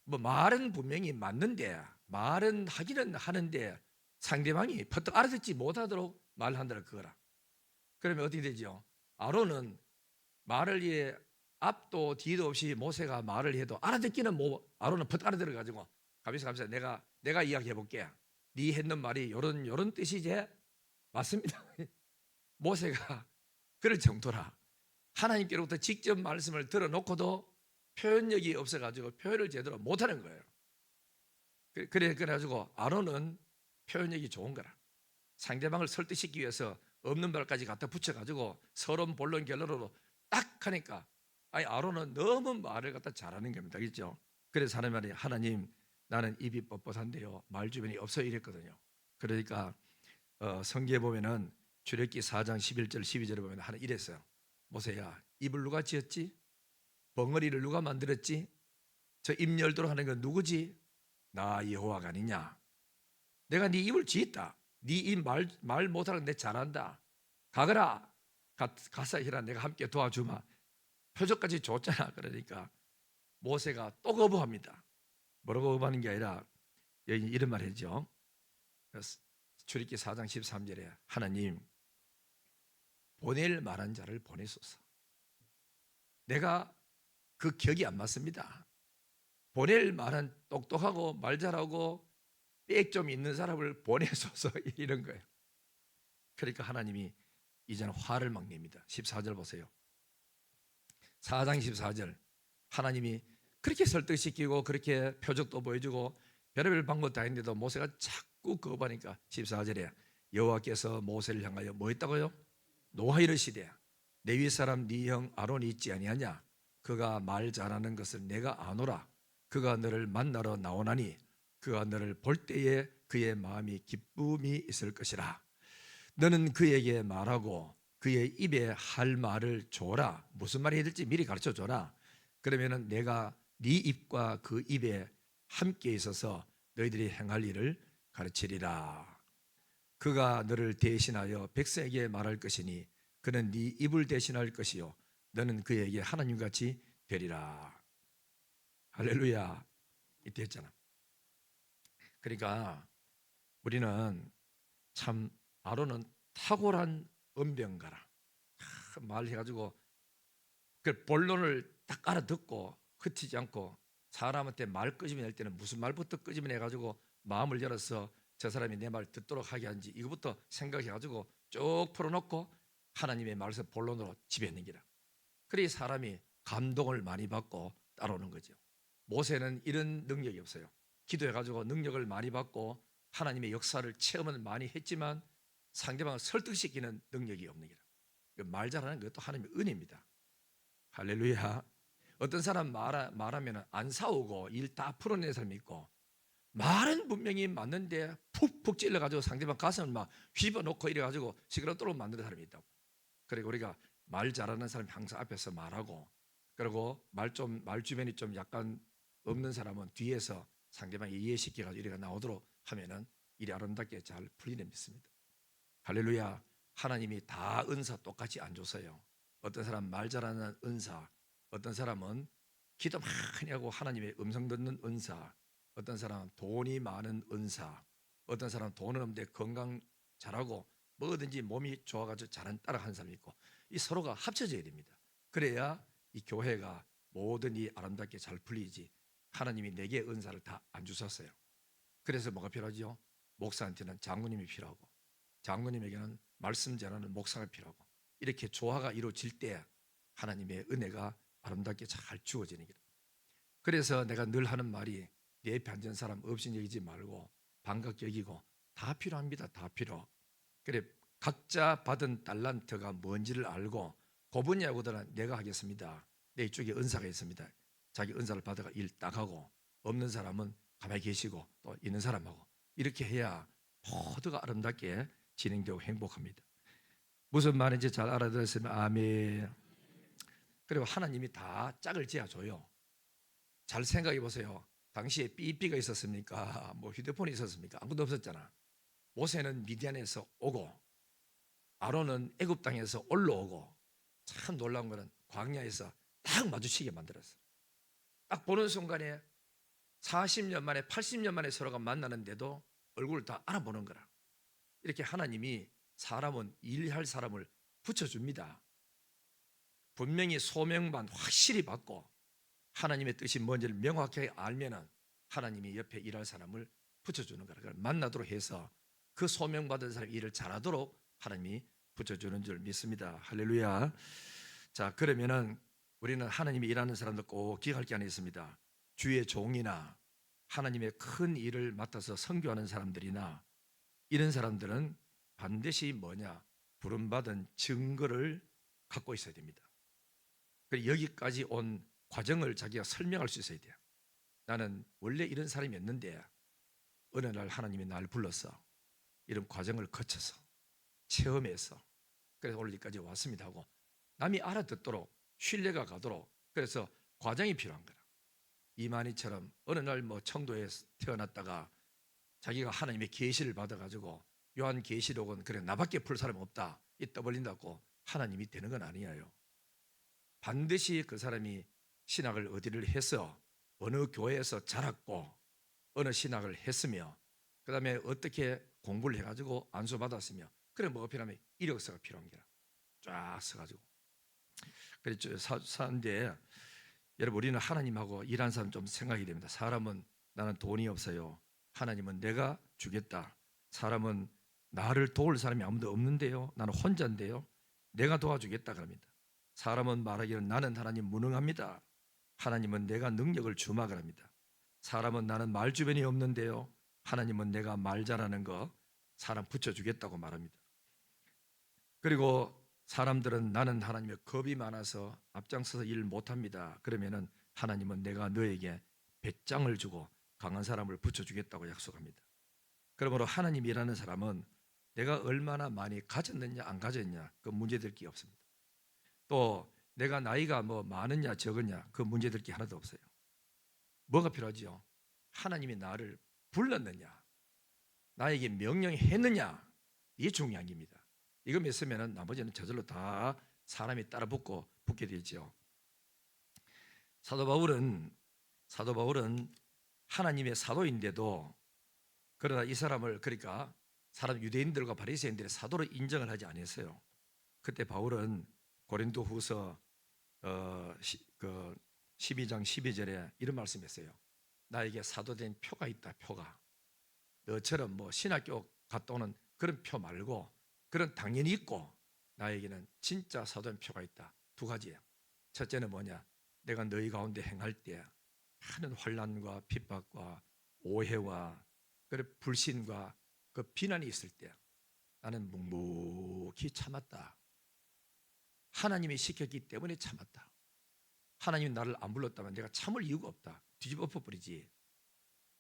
뭐 말은 분명히 맞는데 말은 하기는 하는데 상대방이 퍼뜩 알아듣지 못하도록 말한다는 그거라. 그러면 어떻게 되죠? 아론은 말을 앞도 뒤도 없이 모세가 말을 해도 알아듣기는 뭐 아론은 퍼뜩 알아들어 가지고 감사 내가 이야기해 볼게. 네 했는 말이 요런 뜻이지? 맞습니다. 모세가 그럴 정도라. 하나님께로부터 직접 말씀을 들어놓고도 표현력이 없어가지고 표현을 제대로 못하는 거예요. 그래가지고 아론은 표현력이 좋은 거라. 상대방을 설득시키기 위해서 없는 말까지 갖다 붙여가지고 서론 본론 결론으로 딱 하니까 아론은 너무 말을 갖다 잘하는 겁니다. 그렇죠? 그래서 하나님 나는 입이 뻣뻣한데요 말 주변이 없어 이랬거든요. 그러니까 성경에 보면은 출애굽기 4장 11절 12절에 보면 하나 이랬어요. 모세야 입을 누가 지었지? 벙어리를 누가 만들었지? 저 입 열도록 하는 건 누구지? 나 여호와가 아니냐? 내가 네 입을 지었다. 네 입 말 못하는 내 잘한다. 가거라. 가서 해라. 내가 함께 도와주마. 표적까지 줬잖아. 그러니까 모세가 또 거부합니다. 뭐라고 거부하는 게 아니라 여기 이런 말 했죠. 출애굽기 4장 13절에 하나님 보낼 만한 자를 보내소서. 내가 그 격이 안 맞습니다. 보낼 만한 똑똑하고 말 잘하고 빽 좀 있는 사람을 보내소서 이런 거예요. 그러니까 하나님이 이제는 화를 막 냅니다. 14절 보세요. 4장 14절 하나님이 그렇게 설득시키고 그렇게 표적도 보여주고 별의별 방법 다 했는데도 모세가 자꾸 거부하니까 14절에 여호와께서 모세를 향하여 뭐 했다고요? 노하 이르시되 레위 사람 네 형 아론이 있지 아니하냐? 그가 말 잘하는 것을 내가 아노라. 그가 너를 만나러 나오나니 그가 너를 볼 때에 그의 마음이 기쁨이 있을 것이라. 너는 그에게 말하고 그의 입에 할 말을 줘라. 무슨 말이 해야 될지 미리 가르쳐 줘라. 그러면은 내가 네 입과 그 입에 함께 있어서 너희들이 행할 일을 가르치리라. 그가 너를 대신하여 백성에게 말할 것이니 그는 네 입을 대신할 것이요 너는 그에게 하나님같이 되리라. 할렐루야. 이때 했잖아. 그러니까 우리는 참 아론은 탁월한 언변가라. 말해가지고 그 본론을 딱 알아듣고 흩치지 않고 사람한테 말 끄집어낼 때는 무슨 말부터 끄집어내가지고 마음을 열어서 저 사람이 내 말 듣도록 하게 하는지 이거부터 생각해가지고 쭉 풀어놓고 하나님의 말씀 본론으로 지배하는 기라. 그래 사람이 감동을 많이 받고 따라오는 거죠. 모세는 이런 능력이 없어요. 기도해가지고 능력을 많이 받고 하나님의 역사를 체험은 많이 했지만 상대방을 설득시키는 능력이 없는 기라. 말 잘하는 것도 하나님의 은혜입니다. 할렐루야. 어떤 사람 말하면 안 싸우고 일 다 풀어내는 사람이 있고, 말은 분명히 맞는데 푹푹 찔러가지고 상대방 가슴을 막 휘어놓고 이래가지고 시끄럽도록 만드는 사람이 있다고. 그리고 우리가 말 잘하는 사람이 항상 앞에서 말하고, 그리고 말 주변이 좀 약간 없는 사람은 뒤에서 상대방이 이해시켜가지고 이래가 나오도록 하면은 일이 아름답게 잘 풀리는 믿습니다. 할렐루야. 하나님이 다 은사 똑같이 안 줬어요. 어떤 사람 말 잘하는 은사, 어떤 사람은 기도 많이 하고 하나님의 음성 듣는 은사, 어떤 사람은 돈이 많은 은사, 어떤 사람은 돈은 없는데 건강 잘하고 뭐든지 몸이 좋아가지고 잘한 따라하는 사람이 있고, 이 서로가 합쳐져야 됩니다. 그래야 이 교회가 모든 이 아름답게 잘 풀리지. 하나님이 내게 은사를 다 안 주셨어요. 그래서 뭐가 필요하죠? 목사한테는 장로님이 필요하고, 장로님에게는 말씀 전하는 목사가 필요하고, 이렇게 조화가 이루어질 때 하나님의 은혜가 아름답게 잘 주어지는 길. 그래서 내가 늘 하는 말이, 내 옆에 앉은 사람 없인 여기지 말고 반갑게 여기고, 다 필요합니다. 다 필요. 그래, 각자 받은 달란트가 뭔지를 알고 그 분야보다는 내가 하겠습니다. 내 이쪽에 은사가 있습니다. 자기 은사를 받아가 일 딱 하고, 없는 사람은 가만히 계시고 또 있는 사람하고, 이렇게 해야 모두가 아름답게 진행되고 행복합니다. 무슨 말인지 잘 알아들었으면 아멘. 그리고 하나님이 다 짝을 지어줘요. 잘 생각해 보세요. 당시에 삐삐가 있었습니까? 뭐 휴대폰이 있었습니까? 아무것도 없었잖아. 모세는 미디안에서 오고, 아론은 애굽 땅에서 올라오고, 참 놀라운 거는 광야에서 딱 마주치게 만들었어. 딱 보는 순간에 40년 만에 80년 만에 서로가 만나는데도 얼굴을 다 알아보는 거라. 이렇게 하나님이 사람은 일할 사람을 붙여줍니다. 분명히 소명만 확실히 받고 하나님의 뜻이 뭔지를 명확하게 알면은 하나님이 옆에 일할 사람을 붙여주는 거라. 만나도록 해서 그 소명받은 사람이 일을 잘하도록 하나님이 붙여주는 줄 믿습니다. 할렐루야. 자, 그러면은 우리는 하나님이 일하는 사람들 꼭 기억할 게 하나 있습니다. 주의 종이나 하나님의 큰 일을 맡아서 선교하는 사람들이나 이런 사람들은 반드시 뭐냐? 부름받은 증거를 갖고 있어야 됩니다. 그리고 여기까지 온 과정을 자기가 설명할 수 있어야 돼요. 나는 원래 이런 사람이었는데 어느 날 하나님이 날 불러서 이런 과정을 거쳐서 체험해서 그래서 오늘 여기까지 왔습니다 하고 남이 알아듣도록 신뢰가 가도록, 그래서 과정이 필요한 거라. 이만희처럼 어느 날 뭐 청도에 태어났다가 자기가 하나님의 계시를 받아가지고 요한계시록은 그래 나밖에 풀 사람 없다 이 떠벌린다고 하나님이 되는 건 아니에요. 반드시 그 사람이 신학을 어디를 해서 어느 교회에서 자랐고 어느 신학을 했으며 그 다음에 어떻게 공부를 해가지고 안수받았으며, 그래 뭐가 필요하면 이력서가 필요한 게라 쫙 써가지고. 그랬죠. 사는데 여러분, 우리는 하나님하고 일하는 사람 좀 생각이 됩니다. 사람은 나는 돈이 없어요. 하나님은 내가 주겠다. 사람은 나를 도울 사람이 아무도 없는데요. 나는 혼자인데요. 내가 도와주겠다 그럽니다. 사람은 말하기를 나는 하나님 무능합니다. 하나님은 내가 능력을 주마 그럽니다. 사람은 나는 말 주변이 없는데요. 하나님은 내가 말 잘하는 거 사람 붙여주겠다고 말합니다. 그리고 사람들은 나는 하나님의 겁이 많아서 앞장서서 일 못합니다. 그러면은 하나님은 내가 너에게 배짱을 주고 강한 사람을 붙여주겠다고 약속합니다. 그러므로 하나님이 일하는 사람은 내가 얼마나 많이 가졌느냐 안 가졌냐 그 문제될 게 없습니다. 또 내가 나이가 뭐 많으냐 적으냐 그 문제될 게 하나도 없어요. 뭐가 필요하지요? 하나님이 나를 불렀느냐, 나에게 명령했느냐, 이게 중요한 겁니다. 이거 믿으면 나머지는 저절로 다 사람이 따라 붙게 되죠. 사도 바울은 하나님의 사도인데도 그러나 이 사람을, 그러니까 사람 유대인들과 바리새인들의 사도로 인정을 하지 않았어요. 그때 바울은 고린도후서 12장 12절에 이런 말씀했어요. 나에게 사도된 표가 있다. 표가 너처럼 뭐 신학교 갔다 오는 그런 표 말고 그런 당연히 있고 나에게는 진짜 사도의 표가 있다. 두 가지예요. 첫째는 뭐냐? 내가 너희 가운데 행할 때 많은 환난과 핍박과 오해와 그 불신과 그 비난이 있을 때 나는 묵묵히 참았다. 하나님이 시켰기 때문에 참았다. 하나님이 나를 안 불렀다면 내가 참을 이유가 없다. 뒤집어 엎어버리지.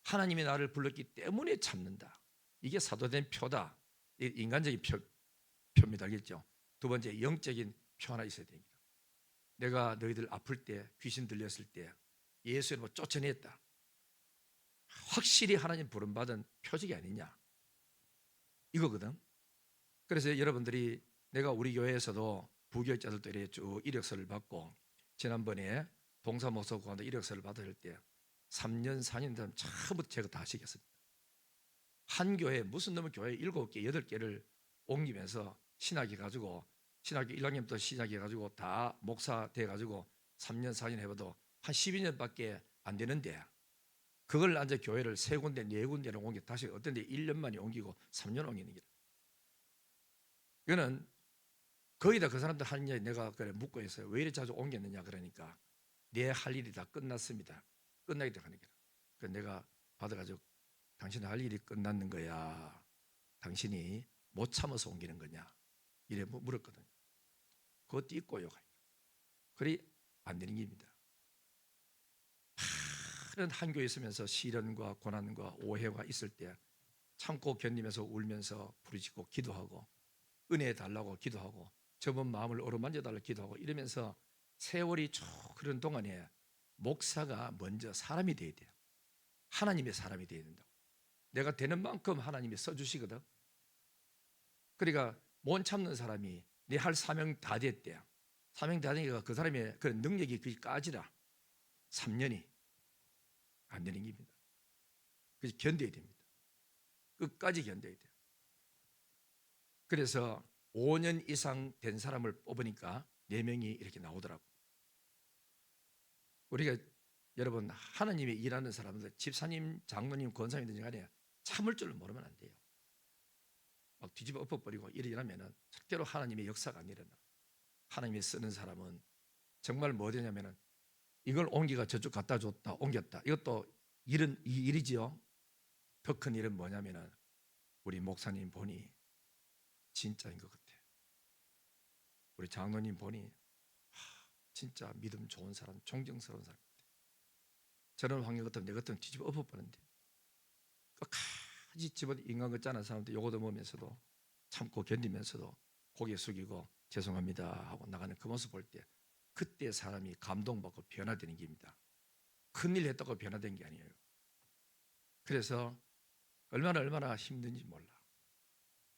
하나님이 나를 불렀기 때문에 참는다. 이게 사도된 표다. 인간적인 표입니다. 알겠죠? 두 번째, 영적인 표 하나 있어야 됩니다. 내가 너희들 아플 때, 귀신 들렸을 때 예수의 이름으로 쫓아냈다. 확실히 하나님 부름받은 표적이 아니냐, 이거거든. 그래서 여러분들이, 내가 우리 교회에서도 부교육자들도 이렇게 쭉 이력서를 받고, 지난번에 동사목사 가운데 이력서를 받을 때 3년 4년 전 처음부터 제가 다 시켰습니다. 한 교회, 무슨 놈의 교회 7개 8개를 옮기면서 신학해가지고, 신학교 1학년부터 신학해가지고 다 목사 돼가지고 3년 4년 해봐도 한 12년밖에 안 되는데, 그걸 앉아 교회를 3군데 4군데를 옮겨, 다시 어떤 데 1년 만에 옮기고 3년 옮기는 게, 이거는 거의 다 그 사람들 하는 이야기 내가 그래 묻고 있어요. 왜 이렇게 자주 옮겼느냐. 그러니까 내 할 일이 다 끝났습니다. 끝나게 돼 가는 거라. 그래서 내가 받아가지고, 당신 할 일이 끝났는 거야, 당신이 못 참아서 옮기는 거냐, 이래 물었거든요. 그것도 있고요. 그리 안 되는 겁니다. 다른 한 교회에 있으면서 시련과 고난과 오해가 있을 때 참고 견디면서 울면서 부르짖고 기도하고, 은혜 달라고 기도하고, 접은 마음을 어루만져 달라고 기도하고, 이러면서 세월이 쭉 흐르는 동안에 목사가 먼저 사람이 돼야 돼요. 하나님의 사람이 돼야 된다고. 내가 되는 만큼 하나님이 써주시거든. 그러니까 못 참는 사람이 내 할 사명 다 됐대요. 사명 다 되니까 그 사람의 그런 능력이 그까지라 3년이 안 되는 겁니다. 그래서 견뎌야 됩니다. 끝까지 견뎌야 돼요. 그래서 5년 이상 된 사람을 뽑으니까 4명이 이렇게 나오더라고. 우리가, 여러분, 하나님이 일하는 사람들, 집사님, 장로님, 권사님들 간에 참을 줄 모르면 안 돼요. 막 뒤집어 엎어버리고 이러면은 절대로 하나님의 역사가 안 일어나. 하나님이 쓰는 사람은 정말 뭐 되냐면은, 이걸 옮기가 저쪽 갖다 줬다, 옮겼다. 이것도 일이지요. 더 큰 일은 뭐냐면은, 우리 목사님 보니 진짜인 것 같아. 우리 장로님 보니 진짜 믿음 좋은 사람, 존경스러운 사람 같아. 저런 환경 같으면 내 같으면 뒤집어 엎어버리는데, 끝까지 집어 인간 같지 않은 사람들 요거도 먹으면서도 참고 견디면서도 고개 숙이고 죄송합니다 하고 나가는 그 모습 볼 때, 그때 사람이 감동받고 변화되는 겁니다. 큰일 했다고 변화된 게 아니에요. 그래서 얼마나 힘든지 몰라.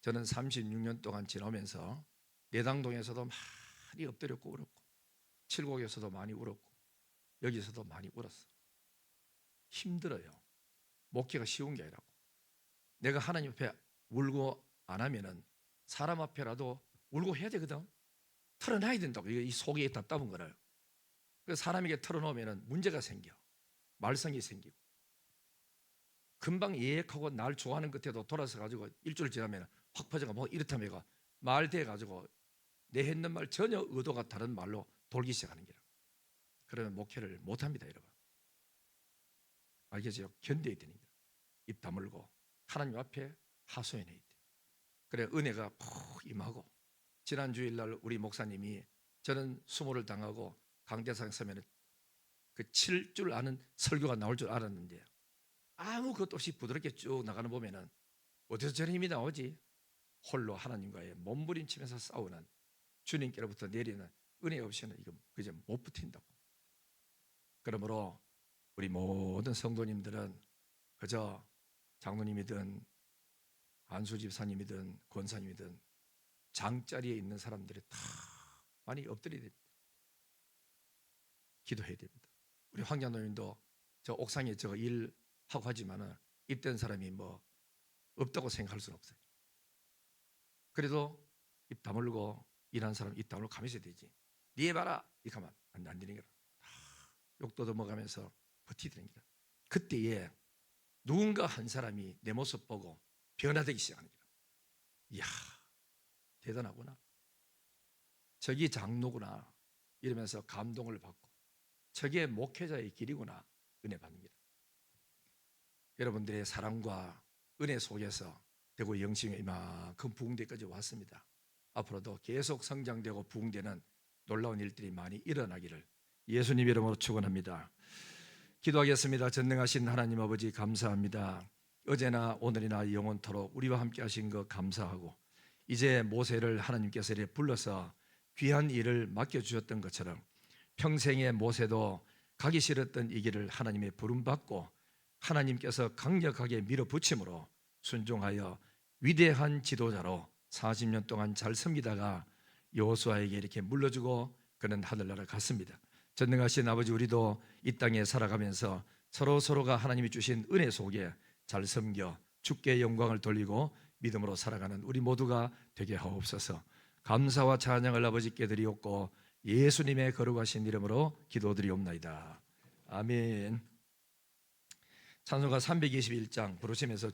저는 36년 동안 지나면서 내당동에서도 많이 엎드렸고 울었고, 칠곡에서도 많이 울었고, 여기서도 많이 울었어. 힘들어요. 목회가 쉬운 게 아니라고. 내가 하나님 앞에 울고 안 하면은 사람 앞에라도 울고 해야 되거든. 털어놔야 된다고. 이 속에 답답한 거를. 그 사람에게 털어놓으면 문제가 생겨. 말썽이 생기고. 금방 예약하고 날 좋아하는 끝에도 돌아서 가지고 일주일 지나면 확 퍼져가 뭐 이렇다면 말 돼 가지고 내 했는 말 전혀 의도가 다른 말로 돌기 시작하는 거라. 그러면 목회를 못 합니다, 여러분. 알겠죠? 견뎌야 되는 거야. 입 다물고 하나님 앞에 하소연해야 돼. 그래 은혜가 푹 임하고. 지난 주일날 우리 목사님이, 저는 수모를 당하고 강대상 서면 그 칠 줄 아는 설교가 나올 줄 알았는데, 아무 것도 없이 부드럽게 쭉 나가는 보면은 어디서 저런 힘이 나오지? 홀로 하나님과의 몸부림치면서 싸우는, 주님께로부터 내리는 은혜 없이는 이거 그저 못 버틴다고. 그러므로 우리 모든 성도님들은 그저 장로님이든 안수 집사님이든 권사님이든 장자리에 있는 사람들이 다 많이 엎드려야 됩니다. 기도해야 됩니다. 우리 황장노님도 저 옥상에 저 일하고 하지만은 입된 사람이 뭐 없다고 생각할 수는 없어요. 그래도 입 다물고 일하는 사람 입 다물고 가면서 되지. 니 해봐라 이렇게 하면 안 되는 거라. 욕도 넘어가면서 버티는 거라. 그때에 누군가 한 사람이 내 모습 보고 변화되기 시작하는 거라. 이야, 대단하구나. 저기 장로구나. 이러면서 감동을 받고 저게 목회자의 길이구나. 은혜 받습니다. 여러분들의 사랑과 은혜 속에서 대구 영심이 이만큼 부흥대까지 왔습니다. 앞으로도 계속 성장되고 부흥되는 놀라운 일들이 많이 일어나기를 예수님 이름으로 축원합니다. 기도하겠습니다. 전능하신 하나님 아버지 감사합니다. 어제나 오늘이나 영원토록 우리와 함께 하신 것 감사하고 이제 모세를 하나님께서 이렇게 불러서 귀한 일을 맡겨주셨던 것처럼 평생의 모세도 가기 싫었던 이 길을 하나님의 부름받고 하나님께서 강력하게 밀어붙임으로 순종하여 위대한 지도자로 40년 동안 잘 섬기다가 여호수아에게 이렇게 물러주고 그는 하늘나라 갔습니다. 전능하신 아버지, 우리도 이 땅에 살아가면서 서로가 하나님이 주신 은혜 속에 잘 섬겨 주께 영광을 돌리고 믿음으로 살아가는 우리 모두가 되게 하옵소서. 감사와 찬양을 아버지께 드리옵고 예수님의 거룩하신 이름으로 기도드리옵나이다. 아멘. 찬송가 321장 부르시면서